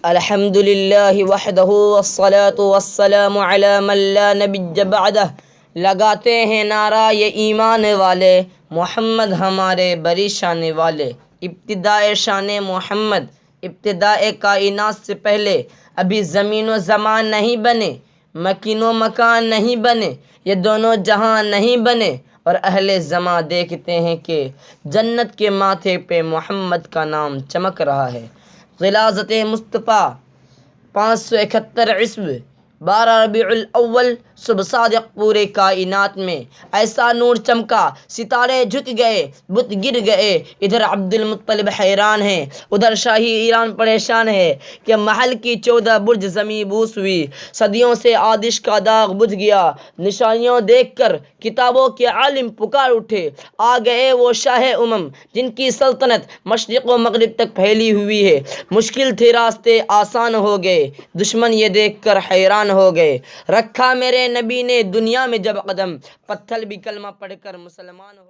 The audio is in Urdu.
الحمد للہ وحدہ والصلاة والسلام علی من لا نبی بعدہ۔ لگاتے ہیں نعرہ یہ ایمان والے، محمد ہمارے بری شان والے۔ ابتدائے شان محمد، ابتدائے کائنات سے پہلے ابھی زمین و زمان نہیں بنے، مکین و مکان نہیں بنے، یہ دونوں جہاں نہیں بنے، اور اہل زماں دیکھتے ہیں کہ جنت کے ماتھے پہ محمد کا نام چمک رہا ہے۔ غلاظت مصطفیٰ 571 عیسوی 12 ربیع الاول، صبح صادق پورے کائنات میں ایسا نور چمکا، ستارے جھک گئے، بت گر گئے۔ ادھر عبد المطلب حیران ہے، ادھر شاہی ایران پریشان ہے کہ محل کی 14 برج زمیں بوس ہوئی، صدیوں سے آتش کا داغ بجھ گیا۔ نشانیوں دیکھ کر کتابوں کے عالم پکار اٹھے، آ گئے وہ شاہ امم جن کی سلطنت مشرق و مغرب تک پھیلی ہوئی ہے۔ مشکل تھے راستے آسان ہو گئے، دشمن یہ دیکھ کر حیران ہو گئے۔ رکھا میرے نبی نے دنیا میں جب قدم، پتھر بھی کلمہ پڑھ کر مسلمان ہو